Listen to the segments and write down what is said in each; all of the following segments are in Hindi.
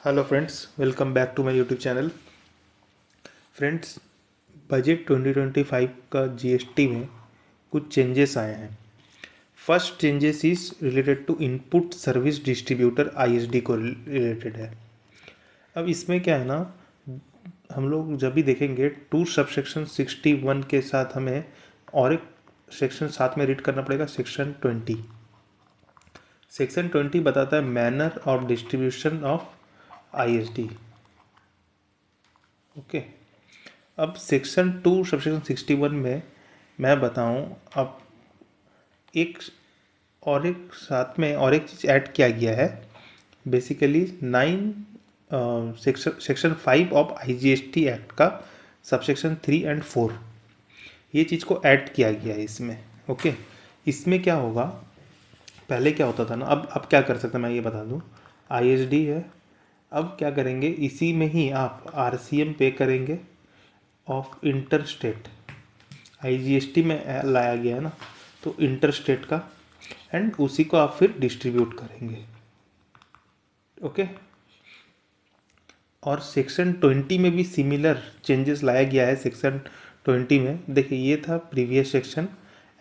Hello friends, welcome back to my YouTube channel. Friends, budget 2025 का जीएसटी में कुछ चेंजेस आए हैं। First changes is related to input service distributor ISD को रिलेटेड है। अब इसमें क्या है ना, हम लोग जब भी देखेंगे टू सबसेक्शन 61 के साथ हमें और एक सेक्शन साथ में रीड करना पड़ेगा, सेक्शन 20। सेक्शन 20 बताता है manner of distribution of ISD. Okay. अब सेक्शन 2 सबसेक्शन 61 में मैं बताऊं, अब एक एक साथ में और एक चीज़ ऐड किया गया है। Basically 9 section 5 of IGST act का सबसेक्शन 3 एंड 4, ये चीज़ को ऐड किया गया है इसमें। ओके। इसमें क्या होगा, पहले क्या होता था ना, अब क्या कर सकते हैं मैं ये बता दूं। आईएसडी है, अब क्या करेंगे, इसी में ही आप आरसीएम पे करेंगे ऑफ इंटर स्टेट। आईजीएसटी में लाया गया है ना, तो इंटर स्टेट का, एंड उसी को आप फिर डिस्ट्रीब्यूट करेंगे। ओके। और सेक्शन 20 में भी सिमिलर चेंजेस लाया गया है। सेक्शन 20 में देखिए, ये था प्रीवियस सेक्शन,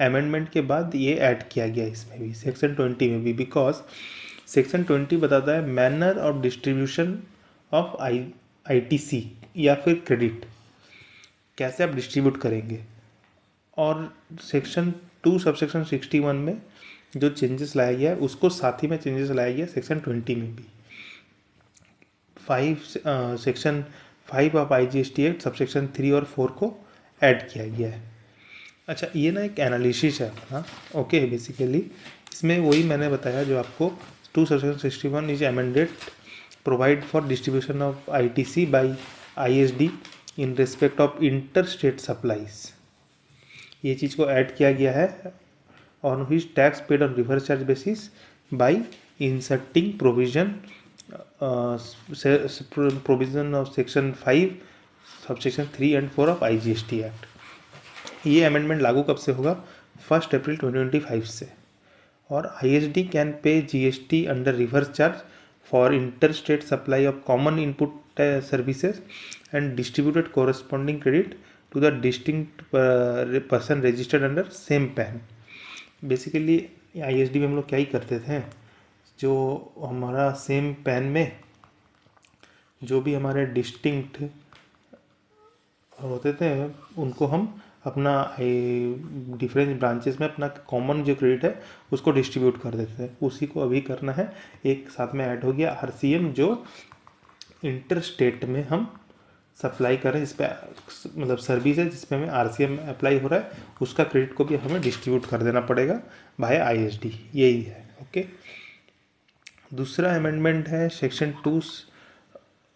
अमेंडमेंट के बाद ये ऐड किया गया इसमें भी, सेक्शन 20 में भी। बिकॉज सेक्शन 20 बताता है manner of distribution of ITC या फिर क्रेडिट, कैसे आप डिस्ट्रीब्यूट करेंगे। और सेक्शन 2 सबसेक्शन 61 में जो चेंजेस लाया गया है उसको साथ ही में चेंजेस लाया गया सेक्शन 20 में भी। Section 5 of IGST act subsection 3 और 4 को ऐड किया गया है। अच्छा, ये ना एक एनालिसिस है अपना। ओके। बेसिकली इसमें वही मैंने बताया जो आपको 2 subsection 61 is amended provide for distribution of ITC by ISD in respect of inter state supplies, ये चीज़ को ऐड किया गया है। On which tax paid on reverse charge basis by inserting provision of section 5 subsection 3 and 4 of IGST act. ये अमेंडमेंट लागू कब से होगा? 1 अप्रैल 2025 से। और ISD can pay GST under reverse charge for inter state supply of common input services and distributed corresponding credit to the distinct person registered under same PAN. Basically ISD में हम लोग क्या ही करते थे, जो हमारा सेम पैन में जो भी हमारे डिस्टिंक्ट होते थे उनको हम अपना डिफरेंट ब्रांचेस में अपना कॉमन जो क्रेडिट है उसको डिस्ट्रीब्यूट कर देते थे। उसी को अभी करना है, एक साथ में ऐड हो गया आरसीएम, जो इंटर स्टेट में हम सप्लाई कर रहे हैं, इस पर मतलब सर्विस है जिसमें हमें आरसीएम अप्लाई हो रहा है, उसका क्रेडिट को भी हमें डिस्ट्रीब्यूट कर देना पड़ेगा बाय आईएसडी। यही है। ओके। दूसरा अमेंडमेंट है सेक्शन 2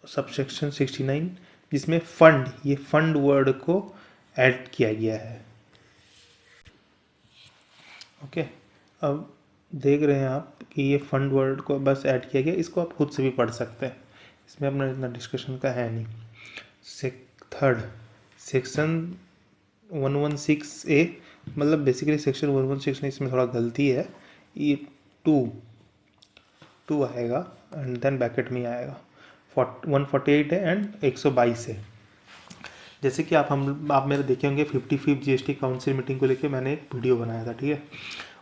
सबसेक्शन 69, जिसमें फंड, ये फंड वर्ड को ऐड किया गया है। ओके। अब देख रहे हैं आप कि ये फंड वर्ड को बस ऐड किया गया, इसको आप खुद से भी पढ़ सकते हैं, इसमें अपना इतना डिस्कशन का है नहीं। थर्ड, सेक्शन 116A, मतलब बेसिकली सेक्शन 116 में इसमें थोड़ा गलती है, ये टू आएगा एंड देन बैकेट में आएगा। 148 है एंड 122 है। जैसे कि आप मेरे देखे होंगे 55 जीएसटी काउंसिल मीटिंग को लेके मैंने एक वीडियो बनाया था, ठीक है।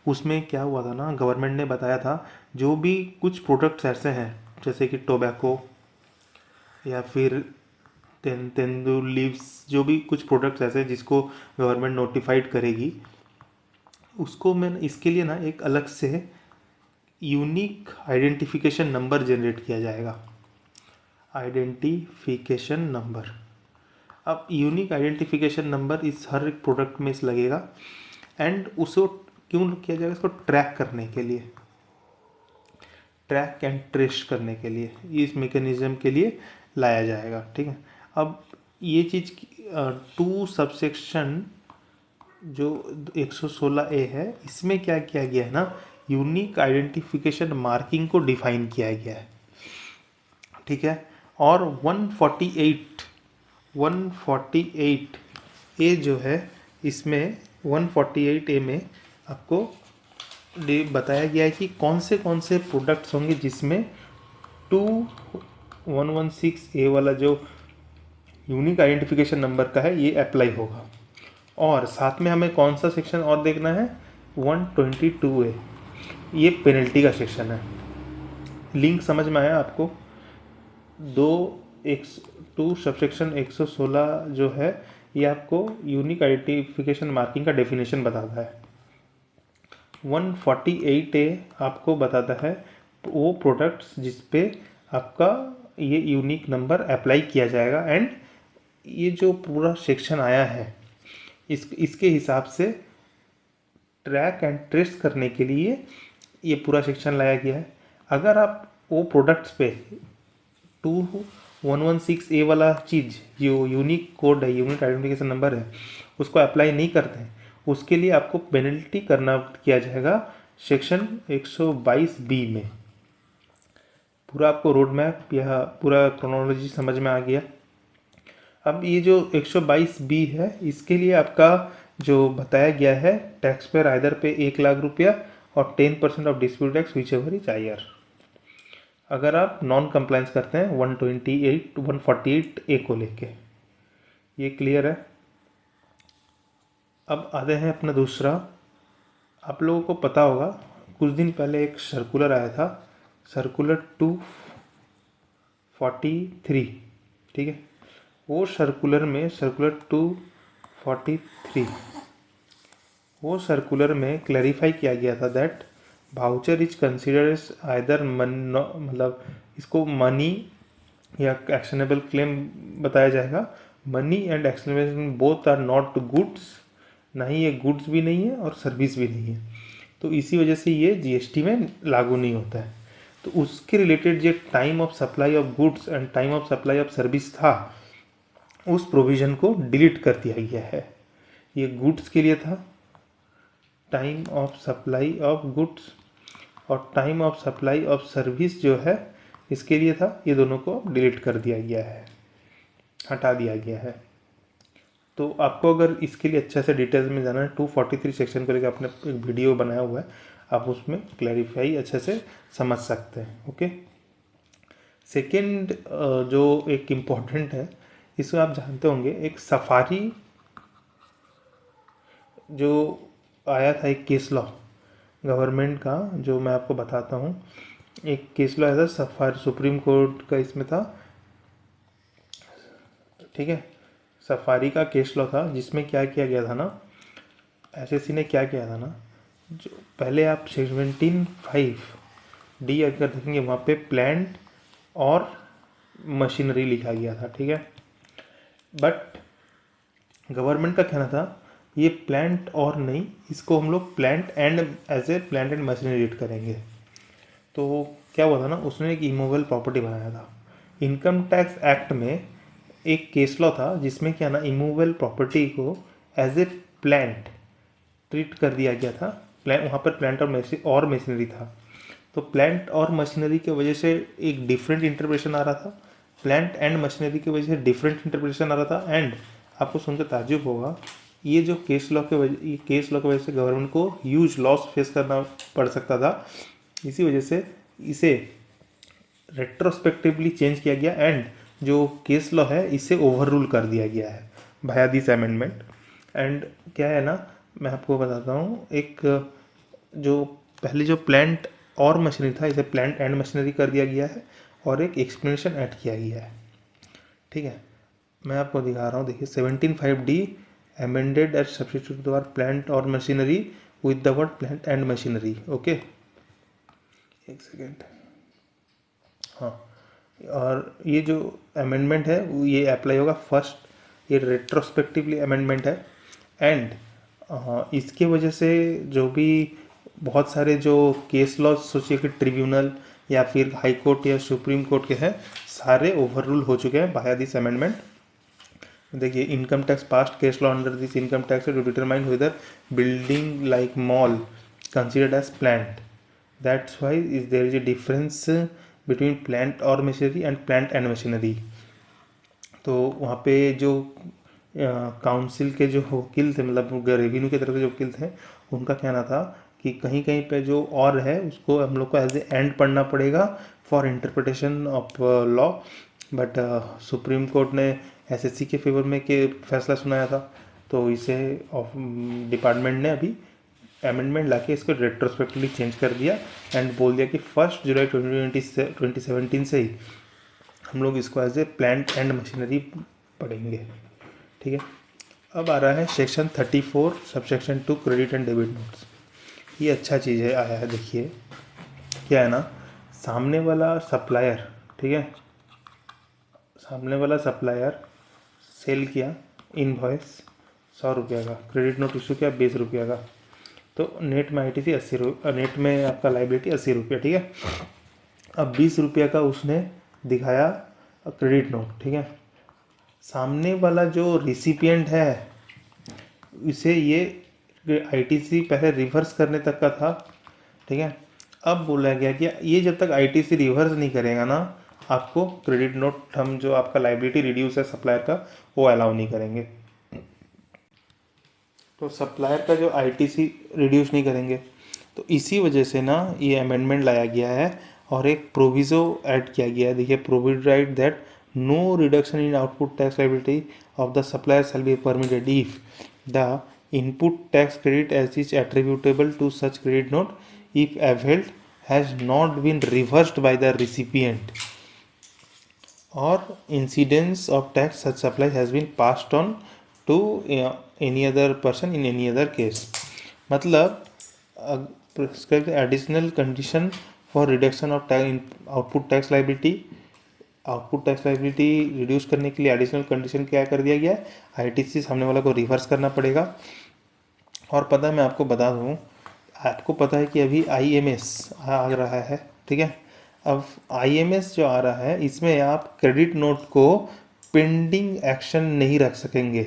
उसमें क्या हुआ था ना, गवर्नमेंट ने बताया था जो भी कुछ प्रोडक्ट्स ऐसे हैं जैसे कि टोबैको या फिर तेंदुल लीव्स, जो भी कुछ प्रोडक्ट्स ऐसे जिसको गवर्नमेंट नोटिफाइड करेगी, उसको मैं इसके लिए ना एक अलग से यूनिक आइडेंटिफिकेशन नंबर जनरेट किया जाएगा। आइडेंटिफिकेशन नंबर, अब यूनिक आइडेंटिफिकेशन नंबर इस हर एक प्रोडक्ट में इस लगेगा, एंड उसको क्यों किया जाएगा? इसको ट्रैक करने के लिए, ट्रैक एंड ट्रेस करने के लिए, इस मैकेनिज्म के लिए लाया जाएगा, ठीक है। अब ये चीज़ 2 सबसेक्शन जो 116A है, इसमें क्या किया गया है ना, यूनिक आइडेंटिफिकेशन मार्किंग को डिफाइन किया गया है, ठीक है। और 148A जो है, इसमें 148A में आपको बताया गया है कि कौन से प्रोडक्ट्स होंगे जिसमें 2 116A वाला जो यूनिक आइडेंटिफिकेशन नंबर का है ये अप्लाई होगा। और साथ में हमें कौन सा सेक्शन और देखना है, 122A, ये पेनल्टी का सेक्शन है। लिंक समझ में आया आपको? टू सबसेक्शन 116 जो है ये आपको यूनिक आइडेंटिफिकेशन मार्किंग का डेफिनेशन बताता है। 148A आपको बताता है वो प्रोडक्ट्स जिस पे आपका ये यूनिक नंबर अप्लाई किया जाएगा। एंड ये जो पूरा सेक्शन आया है इसके हिसाब से ट्रैक एंड ट्रेस करने के लिए ये पूरा सेक्शन लाया गया है। अगर आप वो प्रोडक्ट्स पे 2116A वाला चीज़ जो यूनिक कोड है, यूनिक आइडेंटिफिकेशन नंबर है, उसको अप्लाई नहीं करते हैं, उसके लिए आपको पेनल्टी किया जाएगा सेक्शन 122B में। पूरा आपको रोड मैप या पूरा क्रोनोलॉजी समझ में आ गया। अब ये जो 122B है इसके लिए आपका जो बताया गया है टैक्स पेयर आइदर पे 1 लाख रुपया और 10% of dispute tax whichever is higher. अगर आप नॉन कंप्लायंस करते हैं 148A को लेके, ये क्लियर है। अब आते हैं अपना दूसरा। आप लोगों को पता होगा कुछ दिन पहले एक सर्कुलर आया था, सर्कुलर 243, ठीक है। वो सर्कुलर में सर्कुलर 243 वो सर्कुलर में क्लैरिफाई किया गया था that voucher is considered as either मतलब इसको मनी या एक्शनेबल क्लेम बताया जाएगा। Money and actionable both are not goods, ना ही ये गुड्स भी नहीं है और सर्विस भी नहीं है, तो इसी वजह से ये जीएसटी में लागू नहीं होता है। तो उसके रिलेटेड जो time of supply of goods and time of supply of service था उस प्रोविज़न को डिलीट कर दिया गया है। ये गुड्स के लिए था, time of supply of goods, और time of supply of service जो है इसके लिए था। ये दोनों को डिलीट कर दिया गया है, हटा दिया गया है। तो आपको अगर इसके लिए अच्छा से डिटेल्स में जाना है 243 सेक्शन को लेकर आपने एक वीडियो बनाया हुआ है, आप उसमें क्लैरिफाई अच्छे से समझ सकते हैं। ओके। सेकेंड जो एक इम्पॉर्टेंट है, इसमें आप जानते होंगे एक सफारी जो आया था, एक केस लॉ गवर्नमेंट का, जो मैं आपको बताता हूँ। एक केस लॉ आया था सफारी, सुप्रीम कोर्ट का इसमें था, ठीक है। सफारी का केस लॉ था जिसमें क्या किया गया था ना, एसएससी ने क्या किया था ना, जो पहले आप 17(5)D अगर देखेंगे वहाँ पे प्लांट और मशीनरी लिखा गया था, ठीक है। बट गवर्नमेंट का कहना था ये प्लांट और नहीं, इसको हम लोग plant and as a plant and machinery read करेंगे। तो क्या हुआ था ना, उसने एक इमूवेबल प्रॉपर्टी बनाया था। इनकम टैक्स एक्ट में एक केस लॉ था जिसमें क्या ना, इमूवेबल प्रॉपर्टी को एज ए प्लांट ट्रीट कर दिया गया था। वहाँ पर प्लांट और मशीनरी था, तो प्लांट और मशीनरी की वजह से एक डिफरेंट इंटरप्रिटेशन आ रहा था, प्लांट एंड मशीनरी की वजह से डिफरेंट इंटरप्रिटेशन आ रहा था। एंड आपको सुनकर ताज्जुब होगा, ये जो केस लॉ की वजह से गवर्नमेंट को ह्यूज लॉस फेस करना पड़ सकता था। इसी वजह से इसे रेट्रोस्पेक्टिवली चेंज किया गया एंड जो केस लॉ है इसे ओवर रूल कर दिया गया है भाया दिस अमेंडमेंट। एंड क्या है ना, मैं आपको बताता हूँ, एक जो पहले जो प्लांट और मशीनरी था इसे प्लांट एंड मशीनरी कर दिया गया है और एक एक्सप्लेनेशन ऐड किया गया है, ठीक है। मैं आपको दिखा रहा हूँ, देखिए 17(5)D amended as substitute the word plant or machinery with the word plant and machinery। Okay, एक सेकेंड। हाँ, और ये जो अमेंडमेंट है ये अप्लाई होगा फर्स्ट, ये रेट्रोस्पेक्टिवली अमेंडमेंट है। एंड इसके वजह से जो भी बहुत सारे जो केस लॉ सोचिए कि ट्रिब्यूनल या फिर हाई कोर्ट या सुप्रीम कोर्ट के हैं, सारे ओवर रूल हो चुके हैं बाय दिस अमेंडमेंट। देखिए, income tax past case law under this income tax to determine whether building like mall considered as plant, that's why is there is a difference between plant और machinery and plant and machinery. तो वहाँ पे जो काउंसिल के जो वकील थे, मतलब रेवेन्यू की तरफ से जो वकील थे, उनका कहना था कि कहीं कहीं पे जो और है उसको हम लोग को एज ए एंड पढ़ना पड़ेगा for interpretation of law. But supreme court ने एसएससी के फेवर में के फैसला सुनाया था, तो इसे डिपार्टमेंट ने अभी अमेंडमेंट लाके इसको रेट्रोस्पेक्टिवली चेंज कर दिया एंड बोल दिया कि 1 जुलाई 2017 से ही हम लोग इसको as a plant and machinery पढ़ेंगे। ठीक है, अब आ रहा है section 34 subsection 2 credit and debit notes. ये अच्छा चीज़ है, आया है। देखिए क्या है ना, सामने वाला सप्लायर, ठीक है, सामने वाला सप्लायर सेल किया इनवॉइस 100 रुपये का, क्रेडिट नोट इशू किया 20 रुपये का, तो नेट में ITC 80 रुपये, नेट में आपका लाइबिलिटी 80 रुपये। ठीक है, अब 20 रुपये का उसने दिखाया क्रेडिट नोट। ठीक है, सामने वाला जो रिसिपिएंट है इसे ये ITC पहले रिवर्स करने तक का था। ठीक है, अब बोला गया कि ये जब तक ITC रिवर्स नहीं करेगा ना, आपको क्रेडिट नोट, हम जो आपका लाइबिलिटी रिड्यूस है सप्लायर का, वो अलाउ नहीं करेंगे। तो सप्लायर का जो ITC रिड्यूस नहीं करेंगे, तो इसी वजह से ना ये अमेंडमेंट लाया गया है और एक प्रोविज़ो ऐड किया गया है। देखिए, provide that no reduction in output tax liability of the supplier shall be permitted if the input tax credit as is attributable to such credit note if availed has not been reversed by the recipient or incidence of tax such supply has been passed on to any other person in any other case। मतलब prescribed additional condition for reduction of output tax liability, output tax liability reduce करने के लिए एडिशनल कंडीशन क्या कर दिया गया है, ITC सामने वाला को रिवर्स करना पड़ेगा। और पता है, मैं आपको बता दूँ, आपको पता है कि अभी IMS आ रहा है। ठीक है, अब IMS जो आ रहा है इसमें आप क्रेडिट नोट को पेंडिंग एक्शन नहीं रख सकेंगे।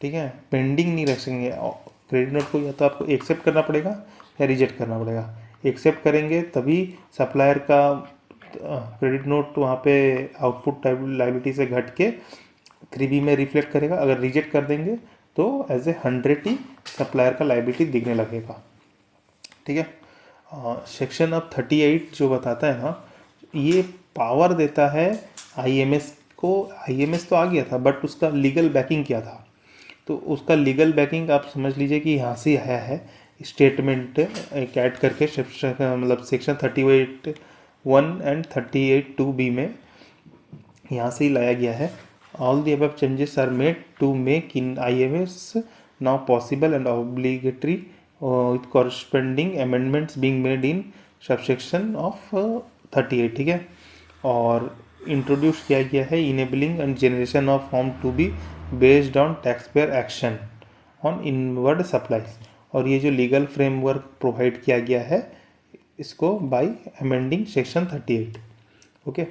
ठीक है, पेंडिंग नहीं रख सकेंगे। क्रेडिट नोट को या तो आपको एक्सेप्ट करना पड़ेगा या रिजेक्ट करना पड़ेगा। एक्सेप्ट करेंगे तभी सप्लायर का क्रेडिट नोट वहाँ पे आउटपुट लाइबिलिटी से घट के 3B में रिफ्लेक्ट करेगा। अगर रिजेक्ट कर देंगे तो एज ए 100 ही सप्लायर का लाइबिलिटी दिखने लगेगा। ठीक है, सेक्शन अब 38 जो बताता है ना, ये पावर देता है IMS को। IMS तो आ गया था बट उसका लीगल बैकिंग क्या था, तो उसका लीगल बैकिंग आप समझ लीजिए कि यहाँ से आया है। स्टेटमेंट एक ऐड करके मतलब सेक्शन 38(1) एंड 38(2)B में यहाँ से ही लाया गया है। All the above changes are made to make in IMS now possible and obligatory with corresponding amendments being made in subsection of 38। ठीक है, और इंट्रोड्यूस किया गया है enabling and generation of form to be based on taxpayer action on inward supplies. और ये जो लीगल फ्रेमवर्क प्रोवाइड किया गया है इसको बाय अमेंडिंग सेक्शन 38। ओके,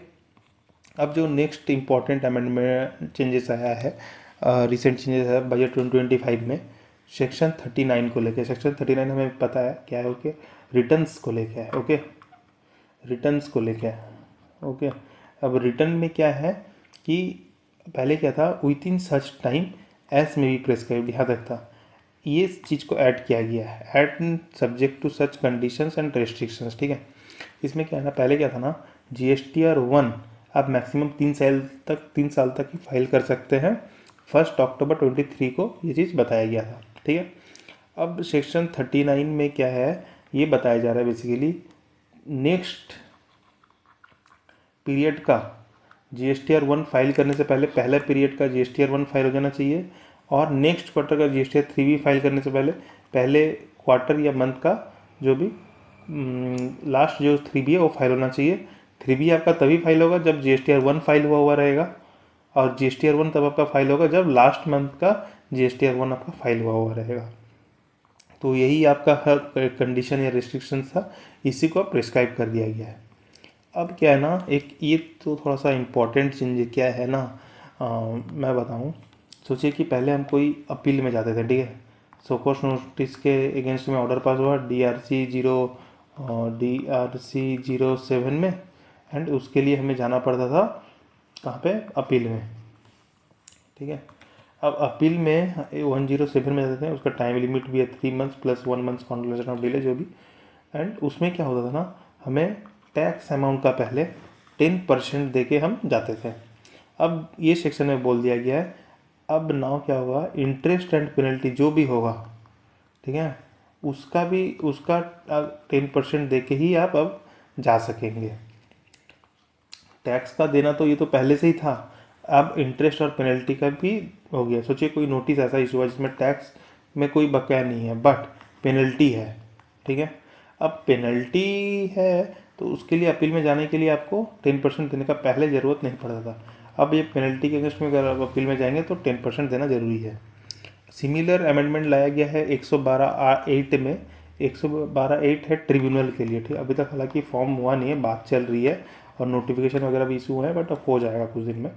अब जो नेक्स्ट इम्पॉर्टेंट अमेंडमेंट चेंजेस आया है, रिसेंट चेंजेस है बजट 2025 में, सेक्शन 39 को लेके। सेक्शन 39 हमें पता है क्या है, ओके, रिटर्न्स को लेके है। ओके, रिटर्न्स को लेके है। ओके, अब रिटर्न में क्या है कि पहले क्या था, with in such time S में भी प्रेस्क्राइब्ड, यहाँ तक था। ये चीज़ को ऐड किया गया है, add subject to such conditions and restrictions. ठीक है, इसमें क्या है ना, पहले क्या था ना, GSTR 1 आप मैक्सिमम 3 साल तक ही फाइल कर सकते हैं। 1 अक्टूबर 2023 को ये चीज़ बताया गया था। ठीक है, अब सेक्शन 39 में क्या है, ये बताया जा रहा है बेसिकली नेक्स्ट पीरियड का GSTR 1 फाइल करने से पहले पहले पीरियड का GSTR 1 फाइल हो जाना चाहिए, और नेक्स्ट क्वार्टर का GSTR 3 भी फाइल करने से पहले पहले क्वार्टर या मंथ का जो भी लास्ट जो 3B है वो फाइल होना चाहिए। 3B आपका तभी फाइल होगा जब GSTR 1 फाइल हुआ रहेगा, और GSTR 1 तब आपका फाइल होगा जब लास्ट मंथ का GSTR 1 आपका फाइल हुआ रहेगा। तो यही आपका हर कंडीशन या रिस्ट्रिक्शन था, इसी को प्रिस्क्राइब कर दिया गया है। अब क्या है ना, एक ये तो थोड़ा सा इम्पोर्टेंट चेंज क्या है ना, मैं बताऊँ। सोचिए कि पहले हम कोई अपील में जाते थे। ठीक है, सोकोस नोटिस के अगेंस्ट में ऑर्डर पास हुआ DRC 07 में, एंड उसके लिए हमें जाना पड़ता था कहाँ पे, अपील में। ठीक है, अब अपील में 107 में जाते हैं, उसका टाइम लिमिट भी है 3 months plus 1 month consolation of delay जो भी। एंड उसमें क्या होता था ना, हमें टैक्स अमाउंट का पहले 10% दे के हम जाते थे। अब ये सेक्शन में बोल दिया गया है, अब नाउ क्या होगा, इंटरेस्ट एंड पेनल्टी जो भी होगा, ठीक है, उसका भी उसका 10% दे के ही आप अब जा सकेंगे। टैक्स का देना तो ये तो पहले से ही था, अब इंटरेस्ट और पेनल्टी का भी हो गया। सोचिए कोई नोटिस ऐसा इशू हुआ जिसमें टैक्स में कोई बकाया नहीं है बट पेनल्टी है, ठीक है। अब पेनल्टी है तो उसके लिए अपील में जाने के लिए आपको 10% देने का पहले ज़रूरत नहीं पड़ता था। अब ये पेनल्टी के अगेंस्ट में अगर आप अपील में जाएंगे तो 10% देना ज़रूरी है। सिमिलर अमेंडमेंट लाया गया है 112(8) में। 112(8) है ट्रिब्यूनल के लिए, ठीक। अभी तक हालांकि फॉर्म हुआ नहीं है, बात चल रही है और नोटिफिकेशन वगैरह भी इशू है, बट अब हो जाएगा कुछ दिन में।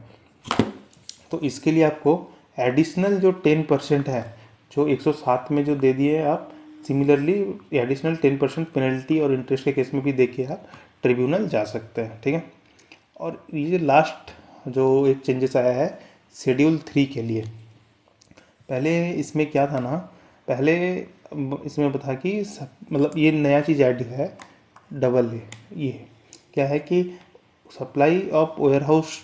तो इसके लिए आपको एडिशनल जो 10% है, जो 107 में जो दे दिए आप, सिमिलरली एडिशनल 10% पेनल्टी और इंटरेस्ट के केस में भी देखिए आप ट्रिब्यूनल जा सकते हैं, ठीक है। और ये लास्ट जो एक चेंजेस आया है शेड्यूल 3 के लिए। पहले इसमें क्या था ना, पहले इसमें बता कि मतलब ये नया चीज़ ऐड है, डबल ये क्या है कि supply of warehouse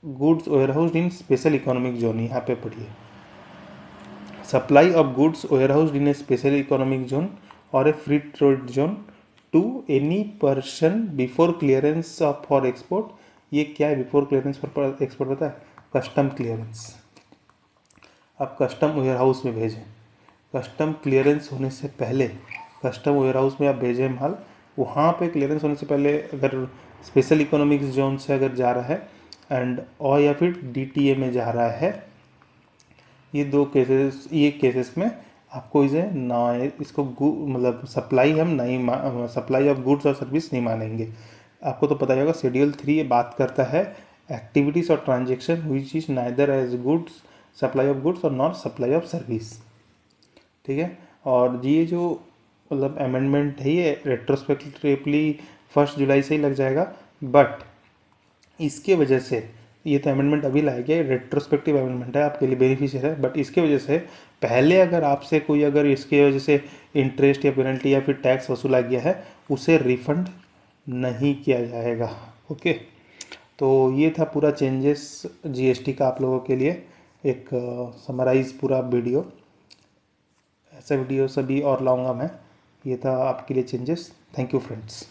goods warehouse in special economic zone, यहाँ पे पढ़िए, supply of goods warehouse in a special economic zone और a free trade zone to any person before clearance of for export. ये क्या है बिफोर क्लियरेंस फॉर एक्सपोर्ट, पता है, कस्टम क्लियरेंस। आप कस्टम वेयर हाउस में भेजें, कस्टम क्लियरेंस होने से पहले कस्टम वेयर हाउस में आप भेजें माल, वहाँ पे क्लियरेंस होने से पहले अगर स्पेशल इकोनॉमिक जोन से अगर जा रहा है एंड और या फिर डीटीए में जा रहा है, ये दो केसेस, ये केसेस में आपको इसे ना इसको मतलब सप्लाई हम नहीं सप्लाई ऑफ गुड्स और सर्विस नहीं मानेंगे। आपको तो पता ही होगा शेड्यूल 3 ये बात करता है एक्टिविटीज़ और transaction which is neither as goods supply of goods और नॉट सप्लाई ऑफ सर्विस, ठीक है। और ये जो मतलब अमेंडमेंट है ये रेट्रोस्पेक्टिवली 1 जुलाई से ही लग जाएगा, बट इसके वजह से ये तो अमेंडमेंट अभी लाया गया, रेट्रोस्पेक्टिव अमेंडमेंट है, आपके लिए बेनिफिशियल है, बट इसके वजह से पहले अगर आपसे कोई अगर इसके वजह से इंटरेस्ट या पेनल्टी या फिर टैक्स वसूला गया है उसे रिफंड नहीं किया जाएगा। ओके, तो ये था पूरा चेंजेस जीएसटी का आप लोगों के लिए एक समराइज पूरा वीडियो। ऐसा वीडियो सभी और लाऊंगा मैं। ये था आपके लिए चेंजेस। Thank you friends.